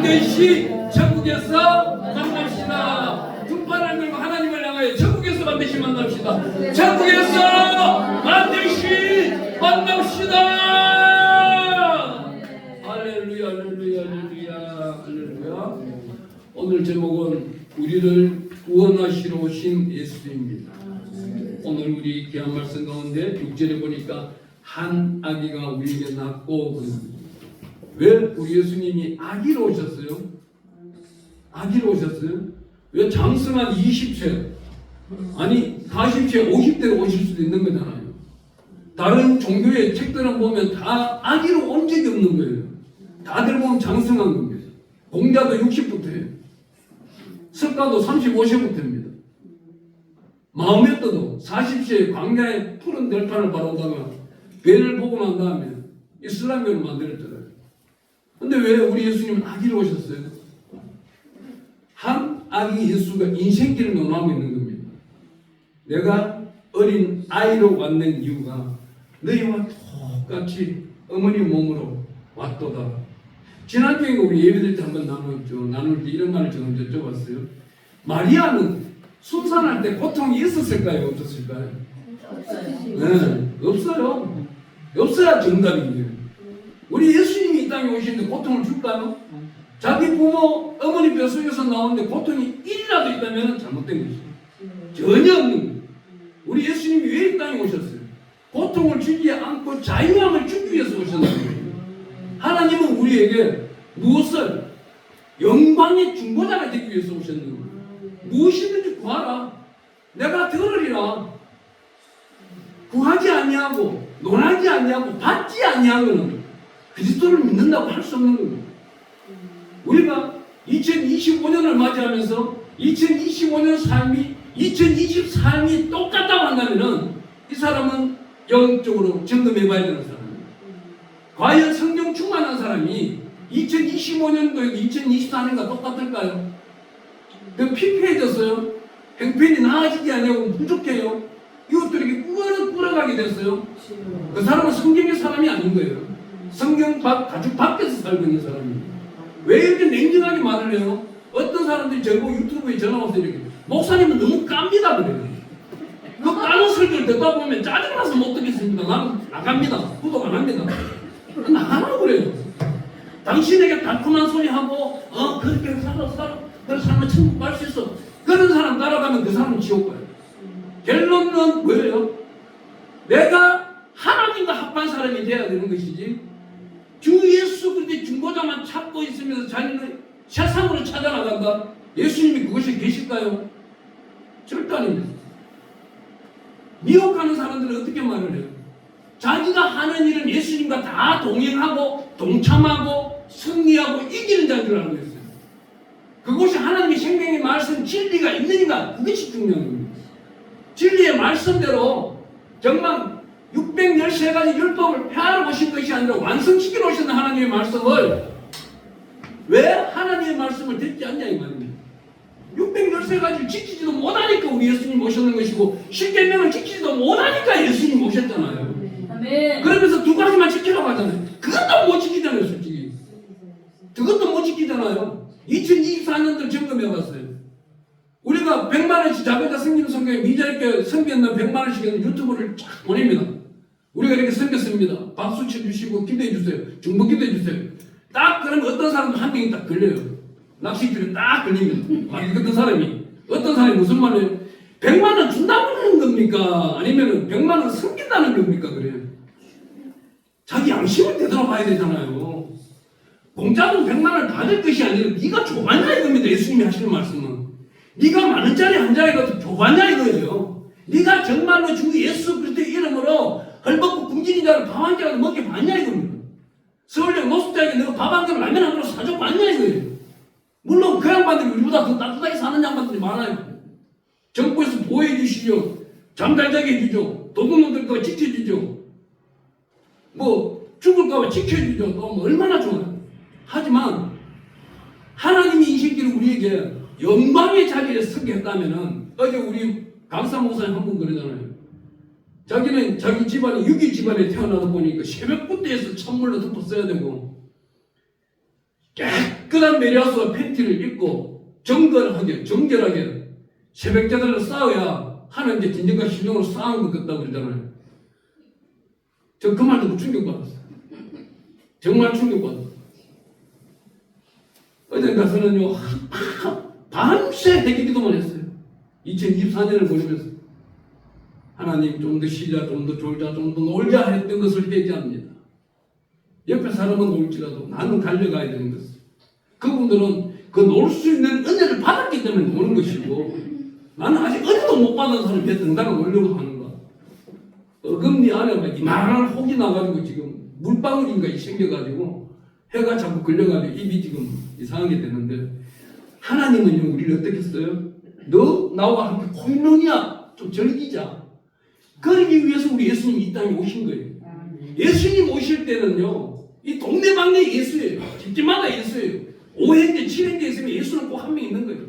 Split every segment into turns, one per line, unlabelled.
반드시 천국에서 만납시다. 두 팔을 들고 하나님을 향하여 천국에서 반드시 만납시다. 천국에서 반드시 만납시다. 할렐루야, 할렐루야, 할렐루야, 할렐루야. 오늘 제목은 우리를 구원하시러 오신 예수입니다. 오늘 우리 귀한 말씀 가운데 6절에 보니까 한 아기가 우리에게 낳고, 왜 우리 예수님이 아기로 오셨어요? 아기로 오셨어요? 왜 장성한 20세, 아니 40세, 50대로 오실 수도 있는 거잖아요. 다른 종교의 책들은 보면 다 아기로 온 적이 없는 거예요. 다들 보면 장성한 겁니다. 공자도 60부터예요. 석가도 35세부터입니다. 마호메트도 40세에 광야의 푸른 들판을 바라다가 배를 보고 난 다음에 이슬람교를 만들었잖아요. 근데 왜 우리 예수님은 아기로 오셨어요? 한 아기 예수가 인생길을 논하고 있는 겁니다. 내가 어린 아이로 왔는 이유가 너희와 똑같이 어머니 몸으로 왔도다. 지난주에 우리 예배될 때 한번 나눌 때 이런 말을 저는 여쭤봤어요. 마리아는 순산할 때 고통이 있었을까요? 없었을까요? 네, 없어요. 없어야 정답이에요. 우리 예수님이 이 땅에 오시는데 고통을 줄까요? 자기 부모, 어머니 뱃속에서 나오는데 고통이 1이라도 있다면 잘못된 것이죠. 전혀 없는 거예요. 우리 예수님이 왜 이 땅에 오셨어요? 고통을 주지 않고 자유함을 주기 위해서 오셨는 거예요. 하나님은 우리에게 무엇을? 영광의 중보자가 되기 위해서 오셨는 거예요. 무엇이든지 구하라. 내가 들으리라. 구하지 아니하고 논하지 아니하고 받지 아니하고는 그리스도를 믿는다고 할 수 없는 겁니다. 우리가 2025년을 맞이하면서 2025년 삶이 2024년이 똑같다고 한다면은 이 사람은 영적으로 점검해 봐야 되는 사람입니다. 과연 성령 충만한 사람이 2025년도에 2024년과 똑같을까요? 그 피폐해졌어요. 형편이 나아지지 않냐고 부족해요. 이것들에게 꾸어가게 됐어요. 그 사람은 성경의 사람이 아닌 거예요. 성경 가죽 밖에서 살고 있는 사람입니다. 왜 이렇게 냉정하게 말을 해요? 어떤 사람들이 저보고 유튜브에 전화 와서 이렇게 목사님은 너무 깝니다 그래요. 그 까는 설교를 듣다 보면 짜증나서 못 듣겠습니다. 나는 나갑니다. 구독 안 합니다. 나가라고 그래요. 당신에게 달콤한 소리 하고 그렇게 살아 그런 사람은 천국 갈 수 있어. 그런 사람 따라가면 그 사람은 지옥 가요. 결론은 뭐예요? 내가 하나님과 합한 사람이 돼야 되는 것이지, 주 예수 그리스도의 중보자만 찾고 있으면서 자기는 세상으로 찾아나간다. 예수님이 그것이 계실까요? 절대 아닙니다. 미혹하는 사람들은 어떻게 말을 해요? 자기가 하는 일은 예수님과 다 동행하고 동참하고 승리하고 이기는 자인 줄 알고 있어요. 그것이 하나님의 생명의 말씀 진리가 있느니까 그것이 중요한 겁니다. 진리의 말씀대로 정말 613가지 율법을 폐하러 오신 것이 아니라 완성시키러 오신 하나님의 말씀을 왜 하나님의 말씀을 듣지 않냐 이 말입니다. 613가지를 지키지도 못하니까 우리 예수님 오셨는 것이고, 십계명을 지키지도 못하니까 예수님 오셨잖아요. 아멘. 그러면서 두 가지만 지키라고 하잖아요. 그것도 못 지키잖아요. 솔직히 그것도 못 지키잖아요. 2024년도 점검해봤어요. 우리가 100만원씩 자배자 성김 성교에 미자리께 섬겼는 100만원씩 유튜브를 쫙 보냅니다. 우리가 이렇게 섬겼습니다. 박수 쳐주시고 기도해주세요. 중보 기도해주세요. 딱 그러면 어떤 사람도 한 명이 딱 걸려요. 낚시줄에 딱 걸립니다. 어떤 사람이 무슨 말이에요? 100만원 준다는 겁니까? 아니면 100만원 섬긴다는 겁니까? 그래요. 자기 양심을 되돌아봐야 되잖아요. 공짜로 100만원을 받을 것이 아니라 네가 줘봤냐 이겁니다. 예수님이 하시는 말씀은 네가 만원짜리 한 장이라도 줘봤냐 이거예요. 네가 정말로 주 예수 그리스도의 이름으로 헐벗고 굶주린 자를 밥 한 장을 먹게 봤냐 이겁니다. 서울역 노숙자에게 내가 밥 한 그릇 라면 한 그릇 사줘봤냐 이거예요. 물론 그 양반들이 우리보다 더 따뜻하게 사는 양반들이 많아요. 정부에서 보호해 주시죠. 잠잘 자게 해주죠. 도둑놈들까지 지켜주죠. 뭐 죽을까봐 지켜주죠. 또 뭐 얼마나 좋아요. 하지만 하나님이 이 새끼를 우리에게 영광의 자리에 서게 했다면은, 어제 우리 강사 목사님 한 분 그러잖아요. 자기는 자기 집안이 유기 집안에 태어나다 보니까 새벽 군대에서 찬물로 덮어 써야 되고, 깨끗한 메리아스와 팬티를 입고 정결하게 새벽제단을 쌓아야 하나님께 진정과 신령으로 쌓은 것 같다고 그러잖아요. 저 그 말 듣고 충격받았어요. 정말 충격받았어요. 어제 가서는요, 밤새 대기기도만 했어요. 2024년을 보내면서 하나님 좀 더 쉬자, 좀 더 졸자, 좀 더 놀자 했던 것을 회개합니다. 옆에 사람은 놀지라도 나는 달려가야 되는 것을. 그분들은 그 놀 수 있는 은혜를 받았기 때문에 노는 것이고, 나는 아직 은혜도 못 받은 사람이 등당을 놀려고 하는 거야. 어금니 안에 막 이만한 혹이 나가지고 지금 물방울인가 생겨가지고 해가 자꾸 걸려가지고 입이 지금 이상하게 되는데, 하나님은요 우리를 어떻게 했어요? 너 나와 함께 코인론이야, 좀 즐기자. 그러기 위해서 우리 예수님이 이 땅에 오신 거예요. 예수님 오실 때는요, 이 동네방네 예수예요. 집집마다 예수예요. 5행제, 7행제 있으면 예수는 꼭 한 명 있는 거예요.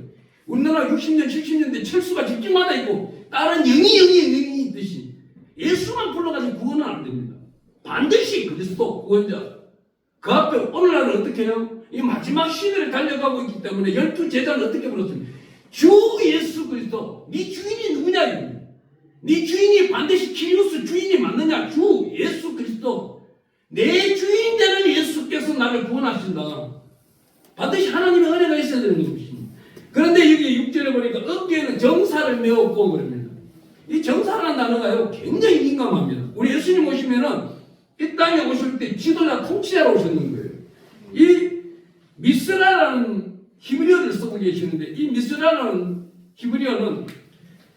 우리나라 60년, 70년대 철수가 집집마다 있고 다른 영이 있듯이 예수만 불러가지고 구원은 안 됩니다. 반드시 그리스도 구원자. 그 앞에 오늘날은 어떻게 해요? 이 마지막 시대를 달려가고 있기 때문에 12제자는 어떻게 불렀습니까? 주 예수 그리스도. 네 주인이 누구냐? 네 주인이 반드시 키리스 주인이 맞느냐? 주 예수 그리스도. 내 주인 되는 예수께서 나를 구원하신다. 반드시 하나님의 은혜가 있어야 되는 것입니다. 그런데 여기 6절에 보니까 어깨에는 정사를 메었고 그럽니다. 이 정사라는 단어가요 굉장히 민감합니다. 우리 예수님 오시면은 이 땅에 오실 때 지도자 통치자로 오셨는 거예요. 이 미스라라는 히브리어를 쓰고 계시는데, 이 미스라라는 히브리어는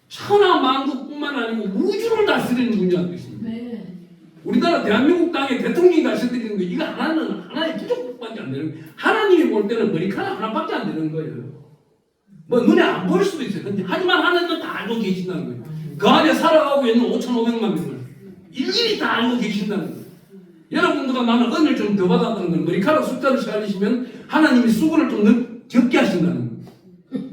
천하 만국뿐만 아니고 우주를 다스리는 분이라는 뜻입니다. 네. 우리나라 대한민국 땅에 대통령이 다스리는 거, 이거 하나의 부족밖에 안 되는 거예요. 하나님이 볼 때는 머리카락 하나밖에 안 되는 거예요. 뭐 눈에 안 보일 수도 있어요. 근데 하지만 하나님은 다 알고 계신다는 거예요. 그 안에 살아가고 있는 5,500만 명을 일일이 다 알고 계신다는 거예요. 여러분들과 나는 은혜를 좀 더 받았다는 건 머리카락 숫자를 세알리시면 하나님이 수고를 좀 적게 하신다는 거예요.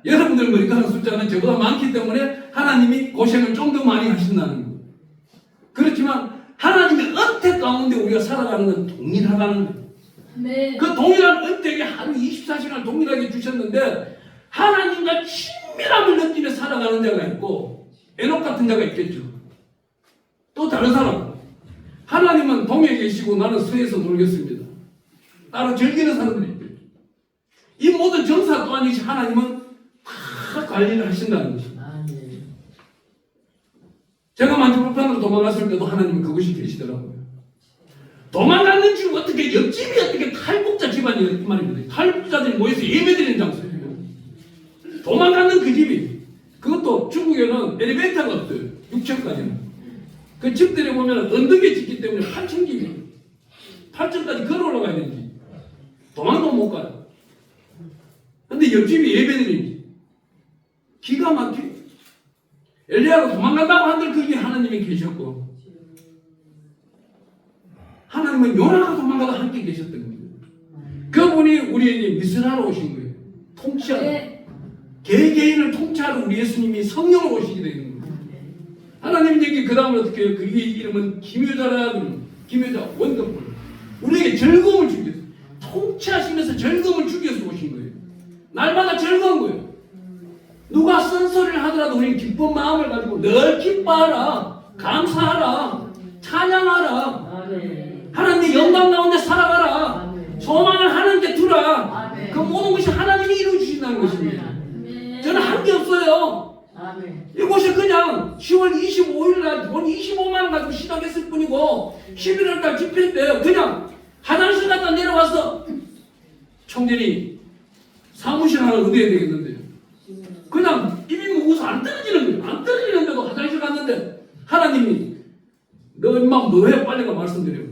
여러분들 머리카락 숫자는 저보다 많기 때문에 하나님이 고생을 좀 더 많이 하신다는 거예요. 그렇지만 하나님의 은택 가운데 우리가 살아가는 건 동일하다는 거예요. 네. 그 동일한 은택이 하루 24시간 동일하게 주셨는데, 하나님과 친밀함을 느끼며 살아가는 자가 있고 에녹 같은 자가 있겠죠. 또 다른 사람, 하나님은 동에 계시고 나는 서에서 놀겠습니다. 따로 즐기는 사람들이 있겠죠. 이 모든 정사 또한 이것이 하나님은 다 관리를 하신다는 것입니다. 제가 만주불판으로 도망갔을 때도 하나님은 그것이 계시더라고요. 도망갔는 중 어떻게 옆집이 어떻게 탈북자 집안이 말입니다. 탈북자들이 모여서 예배드리는 장소예요. 도망가는 그 집이, 그것도 중국에는 엘리베이터가 없어요. 6층까지는. 그 집들이 보면 언덕에 짓기 때문에 8층 집이 8층까지 걸어 올라가야 되는 집. 도망도 못 가요. 근데 옆집이 예배드리는 집. 기가 막혀. 엘리야가 도망간다고 한들 거기에 하나님이 계셨고, 하나님은 요나가 도망가다 함께 계셨던 겁니다. 그분이 우리에게 미스라로 오신 거예요. 통치하러. 개개인을 통치하러 우리 예수님이 성령으로 오시게 되는 거예요. 하나님 얘기 그 다음에 어떻게 해요? 그의 이름은 기묘자라. 기묘자, 원더풀. 우리에게 즐거움을 주기 위해서, 통치하시면서 즐거움을 주기 위해서 오신 거예요. 날마다 즐거운 거예요. 누가 쓴소리를 하더라도 우리는 기쁜 마음을 가지고 늘 기뻐하라, 감사하라, 찬양하라, 하나님의 영광 가운데 살아가라, 소망을 하나님께 두라. 그 모든 것이 하나님이 이루어주신다는 것입니다. 저는 한 게 없어요. 이곳이 그냥 10월 25일 날 돈 25만 원 가지고 시작했을 뿐이고, 11월 달 집회 때 그냥 화장실 갔다 내려와서 총재님 사무실 하나 얻어야 되겠는데요. 그냥 입이 무거워서 안 떨어지는 거예요. 안 떨어지는데도 화장실 갔는데 하나님이 너 임마 뭐해? 빨리 가 말씀드려.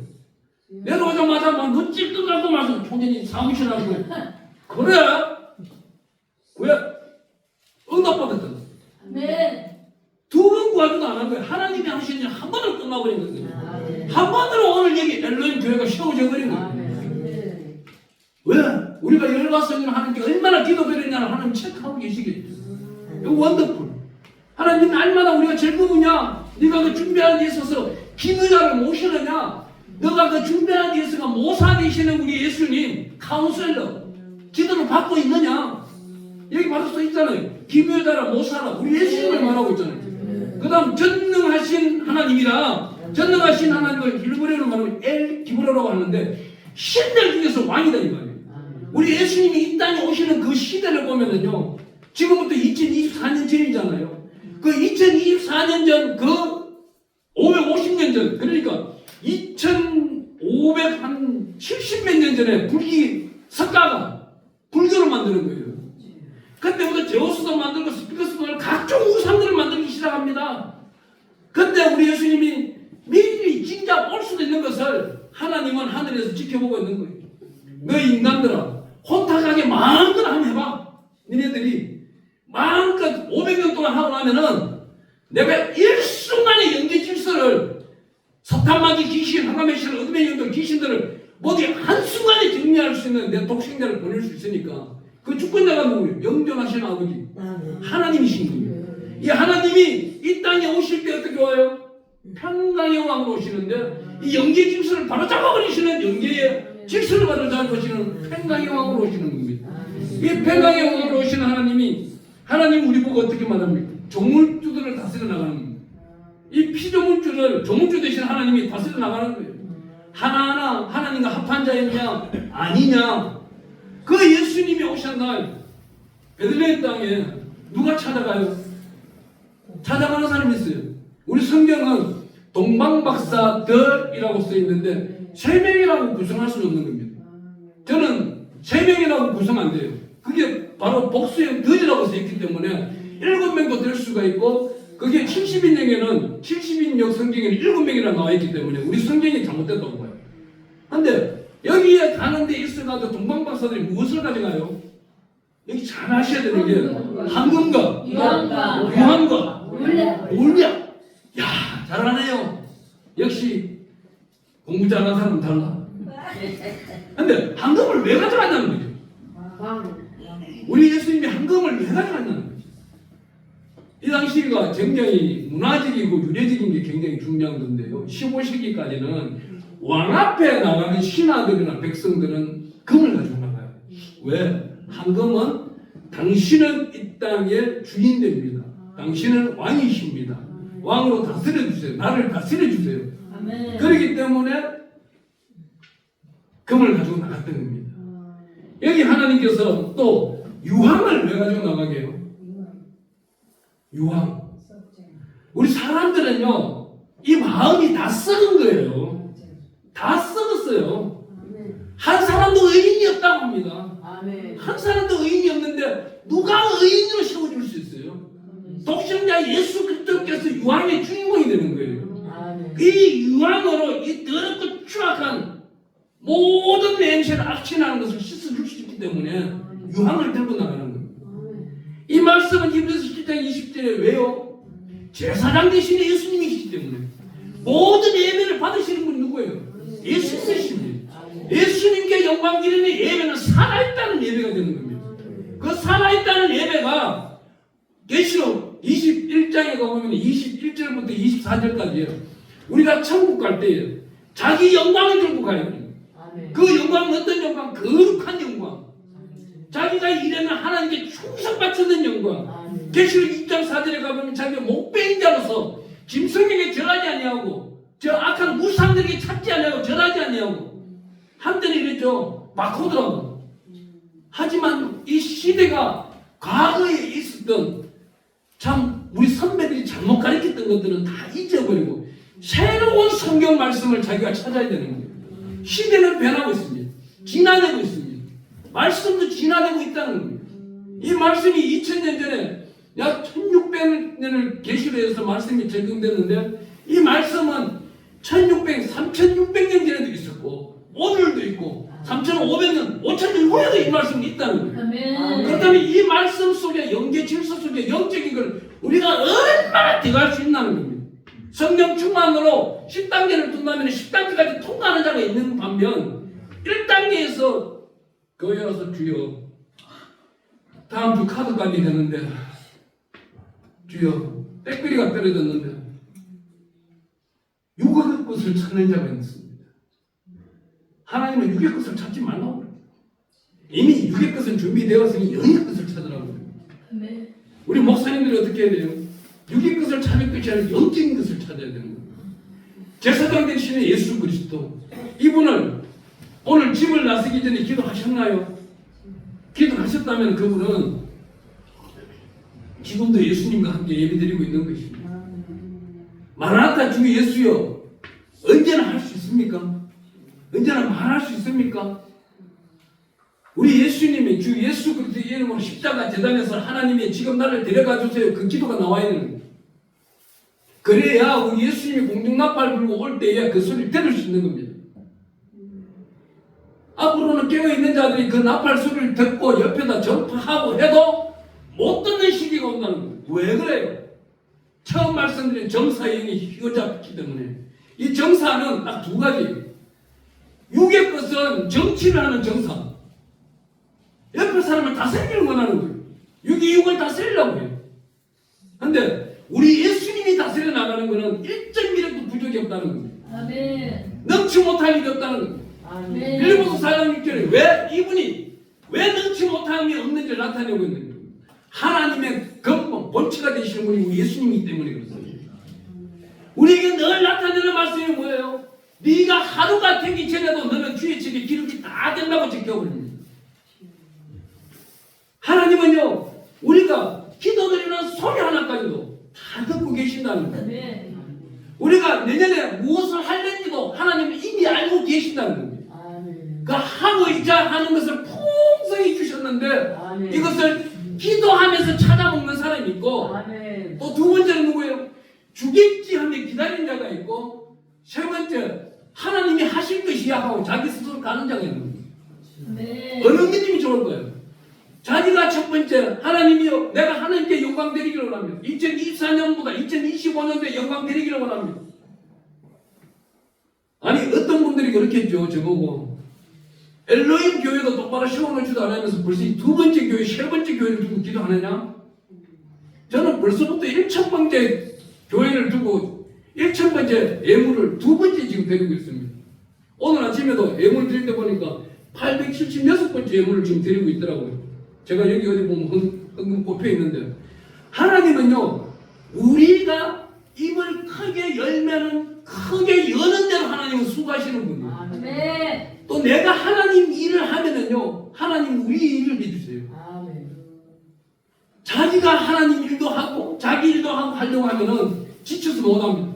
내려오자마자 막 눈 찔끔하고 말씀, 총재님 사무실 하고. 그래? 왜? 응답받았잖아. 네. 두 번 구하지도 안 한 거예요. 하나님이 하신 일 한 번으로 끝나버린 거예요. 한 번으로 오늘 여기 엘로힘 교회가 세워져 버린 거예요. 왜? 우리가 열과성을 하는 게 얼마나 기도드리냐를 하나님 체크하고 계시겠죠. 이거 원더풀. 하나님 날마다 우리가 즐거우냐? 네가 그 준비하는 데 있어서 기도자를 모시느냐? 너가 그 중대한 예수가 모사 되시는 우리 예수님 카운셀러 지도를 받고 있느냐? 여기 바로 써 있잖아요. 기묘자라 모사라 우리 예수님을 말하고 있잖아요. 그 다음 전능하신 하나님이라 전능하신 하나님을 일본어로 말하면 엘 기브로라고 하는데 신들 중에서 왕이다 이 말이에요. 우리 예수님이 이 땅에 오시는 그 시대를 보면은요 지금부터 2024년 전이잖아요. 그 2024년 전 그 550년 전 그러니까 2570몇 년 전에 불기 석가가 불교를 만드는 거예요. 그때부터 제우스도 만들고 스피커스도 만들고 각종 우상들을 만들기 시작합니다. 그때 우리 예수님이 미리 진짜 올 수도 있는 것을 하나님은 하늘에서 지켜보고 있는 거예요. 너 인간들아 혼탁하게 마음껏 한번 해봐. 니네들이 마음껏 500년 동안 하고 나면은 내가 일순간에 영계 질서를 석탄마귀 귀신, 하나의 신을 어둠의 영들 귀신들을 모두 한순간에 정리할 수 있는 내 독생자를 보낼 수 있으니까 그 주권자가 누구예요? 영존하신 아버지 하나님이신 거예요. 이 하나님이 이 땅에 오실 때 어떻게 와요? 평강의 왕으로 오시는데 이 영계 질서를 바로잡아버리시는 영계의 질서를 바로잡아버리시는 평강의 왕으로 오시는 겁니다. 이 평강의 왕으로 오시는 하나님 우리 보고 어떻게 말합니까? 조물주들을 다스려 나가는 겁니다. 이 피조물주를 조물주 대신 하나님이 다스려 나가는 거예요. 하나하나 하나님과 합한 자였냐 아니냐. 그 예수님이 오신 날 베들레헴 땅에 누가 찾아가요? 찾아가는 사람이 있어요. 우리 성경은 동방박사들이라고 써 있는데 세 명이라고 구성할 수 없는 겁니다. 저는 세 명이라고 구성 안 돼요. 그게 바로 복수형 들이라고 써 있기 때문에 7명도 될 수가 있고 그게 70인역에는 70인역 성경에는 7명이라 나와 있기 때문에 우리 성경이 잘못됐다고 봐요. 근데 여기에 가는 데 있어가지고 동방박사들이 무엇을 가져가요? 여기 잘 아셔야 되는 게 황금과 유황과 물약. 야 잘하네요. 역시 공부 잘하는 사람은 달라. 근데 황금을 왜 가져갔냐는 거죠. 우리 예수님이 황금을 왜 가져갔냐는 거죠. 이 당시가 굉장히 문화적이고 유래적인 게 굉장히 중요한 건데요. 15세기까지는 왕 앞에 나가는 신하들이나 백성들은 금을 가지고 나가요. 왜? 황금은 당신은 이 땅의 주인됩니다. 당신은 왕이십니다. 왕으로 다스려주세요. 나를 다스려주세요. 그렇기 때문에 금을 가지고 나갔던 겁니다. 여기 하나님께서 또 유황을 왜 가지고 나가게 해요? 유황. 우리 사람들은요 이 마음이 다 썩은 거예요. 다 썩었어요. 한 사람도 의인이 없다고 합니다. 한 사람도 의인이 없는데 누가 의인으로 세워줄 수 있어요? 독생자 예수 그리스도께서 유황의 주인공이 되는 거예요. 이 유황으로 이 더럽고 추악한 모든 냄새를 악취나는 것을 씻어줄 수 있기 때문에 유황을 들고 나가는 거예요. 이 말씀은 히브리서 17장 20절에 왜요? 제사장 대신에 예수님이 계시기 때문에 모든 예배를 받으시는 분이 누구예요? 예수님이십니다. 예수님께 영광 드리는 예배는 살아있다는 예배가 되는 겁니다. 그 살아있다는 예배가 계시록 21장에 가보면 21절부터 24절까지예요. 우리가 천국 갈 때에 자기 영광을 들고 가야 돼요. 그 영광은 어떤 영광? 거룩한 영광. 자기가 일하는 하나님께 충성 바치는 영광. 계시록 2장 4절에 가보면 자기가 목배인 자로서 짐승에게 절하지 아니하고 저 악한 우상들에게 찾지 아니하고 절하지 아니하고 한때는 이랬죠. 막호더라고. 하지만 이 시대가 과거에 있었던 참 우리 선배들이 잘못 가르쳤던 것들은 다 잊어버리고 새로운 성경 말씀을 자기가 찾아야 되는 거예요. 시대는 변하고 있습니다. 진화되고 있습니다. 말씀도 진화되고 있다는 겁니다. 이 말씀이 2000년 전에 약 1600년을 계시로 해서 말씀이 적용되는데 이 말씀은 3600년 전에도 있었고 오늘도 있고 3500년, 5000년 후에도 이 말씀이 있다는 거예요. 그렇다면 이 말씀 속에 영계 질서 속에 영적인 걸 우리가 얼마나 들어갈 수 있다는 겁니다. 성령 충만으로 10단계를 둔다면 10단계까지 통과하는 자가 있는 반면 1단계에서 거기 와서 주여 다음 주 카드 관리 되는데 주여 백거리가 떨어졌는데 6억 것을 찾는 자가 있습니다. 하나님은 육의 것을 찾지 말라고 그래요. 이미 육의 것은 준비되었으니 영의 것을 찾으라고 그래요.
네.
우리 목사님들이 어떻게 해야 돼요? 육의 것을 찾을 것이 아니라 영적인 것을 찾아야 되는 거예요. 제사장 되시는 예수 그리스도, 이분을 오늘 집을 나서기 전에 기도하셨나요? 기도하셨다면 그분은 지금도 예수님과 함께 예배드리고 있는 것입니다. 마라나타 주 예수여, 언제나 할 수 있습니까? 언제나 말할 수 있습니까? 우리 예수님이 주 예수 그리스도의 이름으로 십자가 제단에서 하나님이 지금 나를 데려가 주세요, 그 기도가 나와야 되는 거예요. 그래야 우리 예수님이 공중나팔 불고 올 때에 그 소리를 들을 수 있는 겁니다. 앞으로는 깨어있는 자들이 그 나팔 소리를 듣고 옆에다 전파하고 해도 못 듣는 시기가 온다는 거예요. 왜 그래요? 처음 말씀드린 정사의 영이 휘어잡기 때문에. 이 정사는 딱 두 가지. 육의 것은 정치를 하는 정사. 옆에 사람을 다스리기를 원하는 거예요. 육이 육을 다스리려고 해요. 근데 우리 예수님이 다스려 나가는 것은 1.1도 부족이 없다는 겁니다.
아멘.
넘치 못할 일이 없다는 겁니다.
아멘.
빌립보서 4장 6절에 왜 이분이 왜 넘치 못함이 없는지를 나타내고 있는 거예요. 하나님의 근본, 본체가 되시는 분이 우리 예수님이기 때문에 그렇습니다. 우리에게 늘 나타내는 말씀이 뭐예요? 네가 하루가 되기 전에도 너는 주의 집에 기름이 다 된다고 지켜버립니다. 하나님은요, 우리가 기도드리는 소리 하나까지도 다 듣고 계신다는 거예요.
아멘.
우리가 내년에 무엇을 할는지도 하나님은 이미 알고 계신다는 겁니다.
아멘.
그 하고 있자 하는 것을 풍성히 주셨는데
아멘.
이것을 기도하면서 찾아먹는 사람이 있고,
아멘.
또 두 번째는 누구예요? 주겠지 하며 기다리는 자가 있고, 세 번째 하나님이 하실 것이야 하고 자기 스스로 가는 자가 있는 거예요.
아멘.
어느 믿음이 좋을 거예요? 자기가 첫 번째 하나님이요, 내가 하나님께 영광 드리기를 원합니다. 2024년보다 2025년도에 영광 드리기를 원합니다. 아니 어떤 분들이 그렇게 했죠. 저보고 엘로힘 교회도 똑바로 세워놓지도 않으면서 벌써 두 번째 교회, 세 번째 교회를 두고 기도하느냐? 저는 벌써부터 1,000번째 교회를 두고 1,000번째 예물을 두 번째 지금 드리고 있습니다. 오늘 아침에도 예물 드릴 때 보니까 876번째 예물을 지금 드리고 있더라고요. 제가 여기 어디 보면 흥금 꼽혀 있는데, 하나님은요, 우리가 입을 크게 열면은 크게 여는 대로 하나님은 수고하시는 분이에요.
아멘.
또 내가 하나님 일을 하면은요, 하나님 우리 일을 해주세요.
아멘.
자기가 하나님 일도 하고 자기 일도 하고 하려고 하면은 지쳐서 못합니다.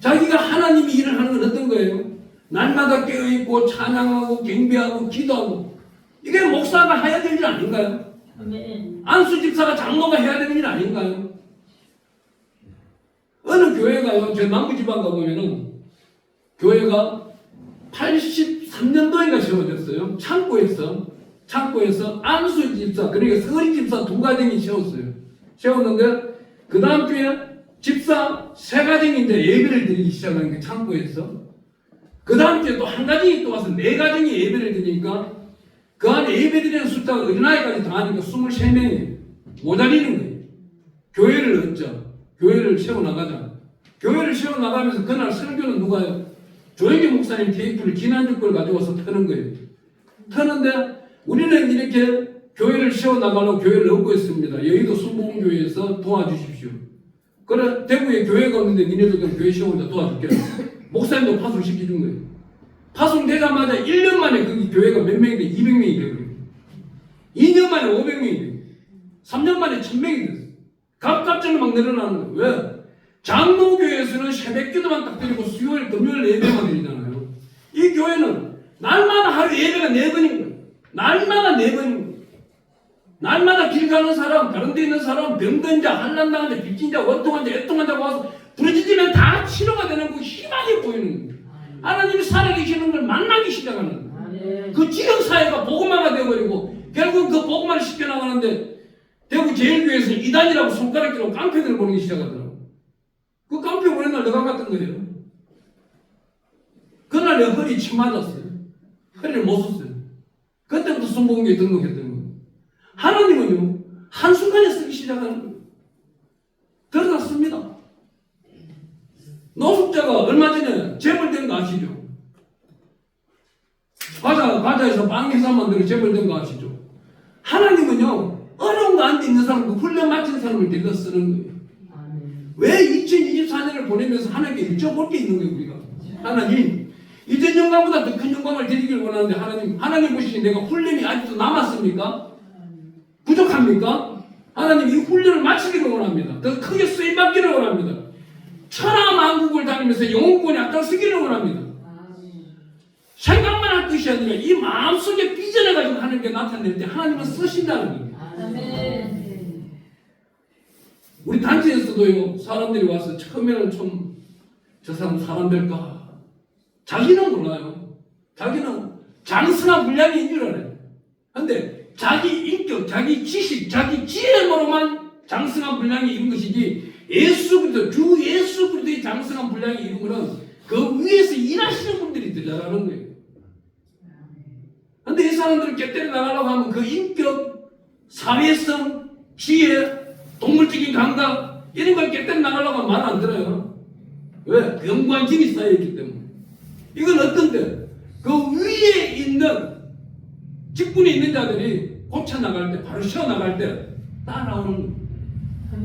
자기가 하나님이 일을 하는 건 어떤 거예요? 날마다 깨어있고 찬양하고 경배하고 기도하고, 이게 목사가 해야 될 일 아닌가요?
아멘.
안수 집사가 장로가 해야 되는 일 아닌가요? 어느 교회가요, 제 남부지방 가보면은 교회가 83년도인가 세워졌어요. 창고에서 안수 집사, 그러니까 서리 집사 두 가정이 세웠는데 그 다음 주에 집사 세 가정이 이제 예배를 드리기 시작하는 게 창고에서, 그 다음 주에 또 한 가정이 또 와서 네 가정이 예배를 드리니까 그 안에 예배 드리는 숫자가 어린아이까지 다 하니까 23명이 모자리는 거예요. 교회를 얻자. 교회를 세워나가자. 교회를 세워나가면서 그날 설교는 누가요? 조영기 목사님 테이프를 지난주 걸 가져와서 터는 거예요. 터는데 우리는 이렇게 교회를 세워나가려고 교회를 얻고 있습니다. 여의도 순복음교회에서 도와주십시오. 그래, 대구에 교회가 없는데 니네도 그냥 교회 세우자 도와줄게. 목사님도 파송시켜준 거예요. 파송되자마자 1년 만에 거기 교회가 몇 명이 돼? 200명이 되버려요. 2년 만에 500명이 돼요. 3년 만에 1000명이 됐어요. 갑갑적으로 막 늘어나는 거예요. 왜? 장로교회에서는 새벽 기도만 딱 드리고 수요일, 금요일 예배만 드리잖아요. 이 교회는 날마다 하루 예배가 4번인 거예요. 날마다 4번인 거예요. 날마다 길 가는 사람, 다른 데 있는 사람, 병든 자, 환난당한 자, 빚진 자, 원통한 자, 애통한 자가 와서 부르짖으면 다 치료가 되는 그 희망이 보이는 거예요. 하나님이 살아계시는 걸 만나기 시작하는 거예요. 그 지역사회가 복음화가 되어버리고 결국 그 복음화를 시켜나가는데 대구 제일교회에서는 이단이라고 손가락질하고 깡패들을 보내기 시작하더라고요. 그 깡패 보낸 날 내가 갔던 거예요. 그날 내 허리 침 맞았어요. 허리를 못 썼어요. 그때부터 순복음교회 등록했던 거예요. 하나님은요, 한순간에 쓰기 시작하는 거예요. 들어갔습니다. 노숙자가 얼마 전에 재벌된 거 아시죠? 과자에서 빵 회사 만들어 재벌 된 거 아시죠? 하나님은요, 어려운 거 안 돼 있는 사람도 훈련 마친 사람을 데려 쓰는 거예요. 왜 2024년을 보내면서 하나님께 여쭤볼 게 있는 거예요, 우리가? 하나님, 이전 영광보다 더 큰 영광을 드리길 원하는데 하나님 보시기에 내가 훈련이 아직도 남았습니까? 부족합니까? 하나님 이 훈련을 마치기를 원합니다. 더 크게 쓰임받기를 원합니다. 천하만국을 다니면서 영혼권에 앞장서기를 원합니다. 생각만 할 것이 아니라 이 마음속에 비전을 가지고 하나님께 나타낼 때 하나님은 쓰신다는 거예요.
아멘.
우리 단체에서도요, 사람들이 와서 처음에는 좀 저 사람 될까? 자기는 몰라요. 자기는 장수나 분량인 줄 알아요. 근데 자기 인격, 자기 지식, 자기 지혜로만 장승한 분량이 이룬 것이지 예수 그리스도, 주 예수 그리스도의 장승한 분량이 이룬 것은 그 위에서 일하시는 분들이 더 잘하는 거예요. 근데 이 사람들을 곁들여 나가려고 하면 그 인격, 사회성, 지혜, 동물적인 감각 이런 걸 곁들여 나가려고 하면 말 안 들어요. 왜? 경관심이 쌓여있기 때문에. 이건 어떤데? 그 위에 있는 직분에 있는 자들이 고쳐 나갈 때, 바로 쉬어 나갈 때 따라오는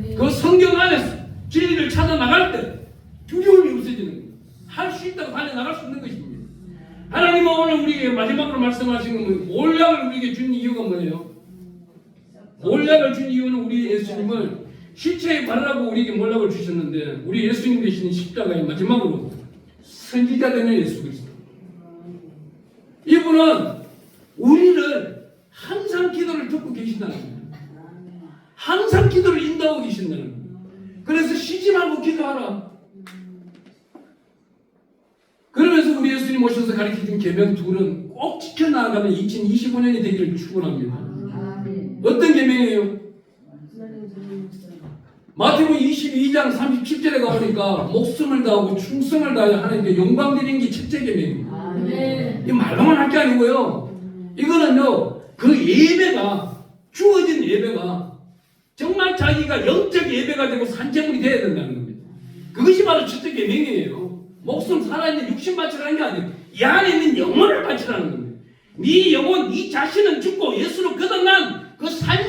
거예요. 그 성경 안에서 진리를 찾아 나갈 때 두려움이 없어지는 거예요. 할 수 있다고 달려 나갈 수 있는 것입니다. 하나님은 오늘 우리에게 마지막으로 말씀하신 건 몰약을 우리에게 준 이유가 뭐예요? 몰약을 준 이유는 우리 예수님을 시체에 바르라고 우리에게 몰약을 주셨는데 우리 예수님 되시는 십자가의 마지막으로 선지자 되는 예수 그리스도. 이분은 우리를 항상 기도를 듣고 계신다는 거예요. 항상 기도를 인도하고 계신다는 거예요. 그래서 쉬지 말고 기도하라. 그러면서 우리 예수님 오셔서 가르쳐준 계명 둘은 꼭 지켜나가는 2025년이 되기를 축원합니다. 어떤 계명이에요? 마태복음 22장 37절에 가보니까 목숨을 다하고 충성을 다하여 하나님께 영광 드리는 게 첫째 계명입니다. 이 말로만 할 게 아니고요. 이거는요, 그 예배가, 주어진 예배가 정말 자기가 영적 예배가 되고 산재물이 되어야 된다는 겁니다. 그것이 바로 첫째 계명이에요. 목숨 살아있는 육신 바치라는 게 아니에요. 이 안에 있는 영혼을 바치라는 겁니다. 네 영혼, 네 자신은 죽고 예수로 거듭난 그 삶의